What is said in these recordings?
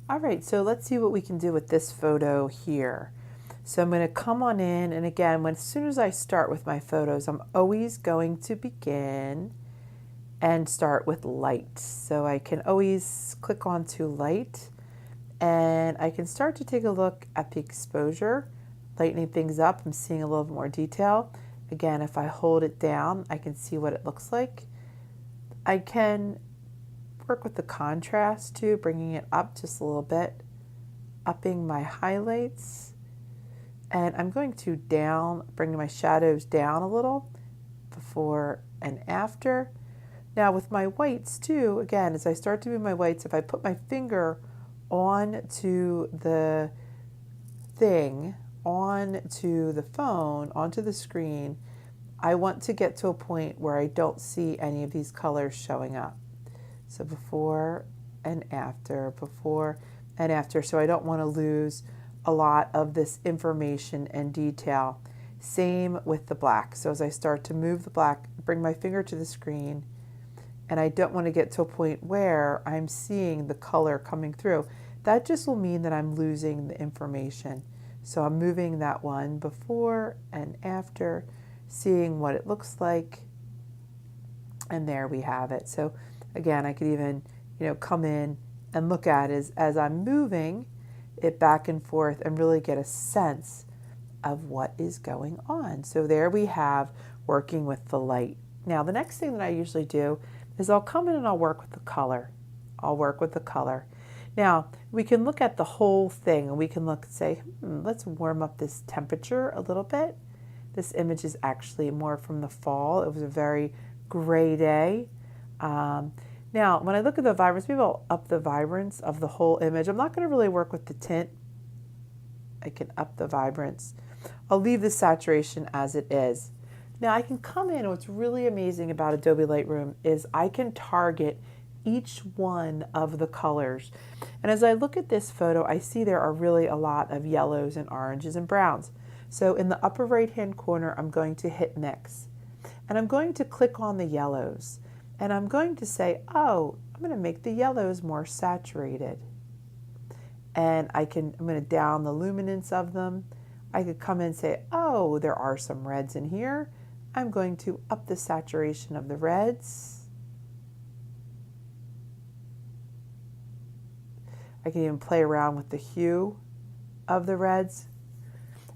All right, so let's see what we can do with this photo here. So I'm going to come on in, and again, as soon as I start with my photos, I'm always going to begin and start with light. So I can always click onto light, and I can start to take a look at the exposure, lightening things up. I'm seeing a little bit more detail. Again, if I hold it down, I can see what it looks like. I can work with the contrast too, bringing it up just a little bit, upping my highlights. And I'm going to bring my shadows down a little, before and after. Now with my whites too, again, as I start to move my whites, if I put my finger onto the thing, onto the phone, onto the screen, I want to get to a point where I don't see any of these colors showing up. So before and after, before and after. So I don't want to lose a lot of this information and detail. Same with the black. So as I start to move the black, bring my finger to the screen, and I don't want to get to a point where I'm seeing the color coming through. That just will mean that I'm losing the information. So I'm moving that one before and after, seeing what it looks like, and there we have it. So again, I could even, come in and look at it as I'm moving it back and forth and really get a sense of what is going on. So there we have working with the light. Now, the next thing that I usually do is I'll come in and I'll work with the color. I'll work with the color. Now, we can look at the whole thing, and we can look and say, let's warm up this temperature a little bit. This image is actually more from the fall. It was a very gray day. Now, when I look at the vibrance, maybe I'll up the vibrance of the whole image. I'm not going to really work with the tint. I can up the vibrance. I'll leave the saturation as it is. Now I can come in, and what's really amazing about Adobe Lightroom is I can target each one of the colors. And as I look at this photo, I see there are really a lot of yellows and oranges and browns. So in the upper right-hand corner, I'm going to hit mix. And I'm going to click on the yellows. And I'm going to say, oh, I'm going to make the yellows more saturated. And I'm going to down the luminance of them. I could come in and say, oh, there are some reds in here. I'm going to up the saturation of the reds. I can even play around with the hue of the reds.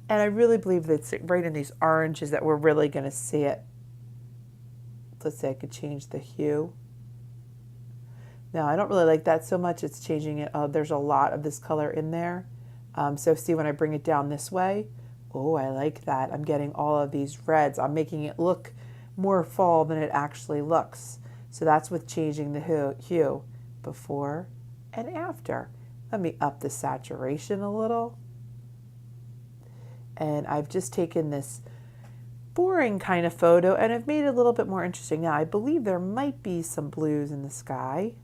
And I really believe that it's right in these oranges that we're really going to see it. Let's say I could change the hue. Now, I don't really like that so much. It's changing it. There's a lot of this color in there. So see, when I bring it down this way, oh, I like that. I'm getting all of these reds. I'm making it look more fall than it actually looks. So that's with changing the hue before and after. Let me up the saturation a little. And I've just taken this boring kind of photo and I've made it a little bit more interesting. Now, I believe there might be some blues in the sky.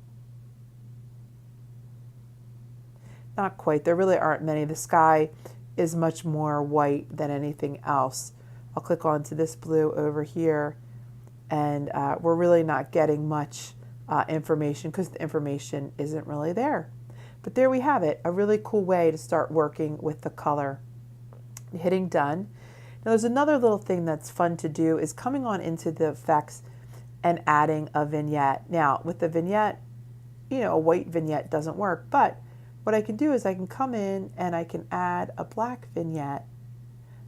Not quite. There really aren't many. The sky is much more white than anything else. I'll click onto this blue over here, and we're really not getting much information because the information isn't really there. But there we have it, a really cool way to start working with the color. Hitting done. Now there's another little thing that's fun to do is coming on into the effects and adding a vignette. Now with the vignette, a white vignette doesn't work, but what I can do is I can come in and I can add a black vignette,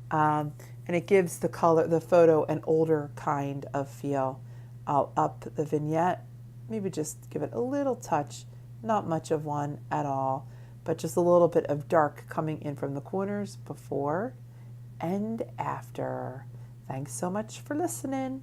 and it gives the photo an older kind of feel. I'll up the vignette, maybe just give it a little touch, not much of one at all, but just a little bit of dark coming in from the corners before and after. Thanks so much for listening.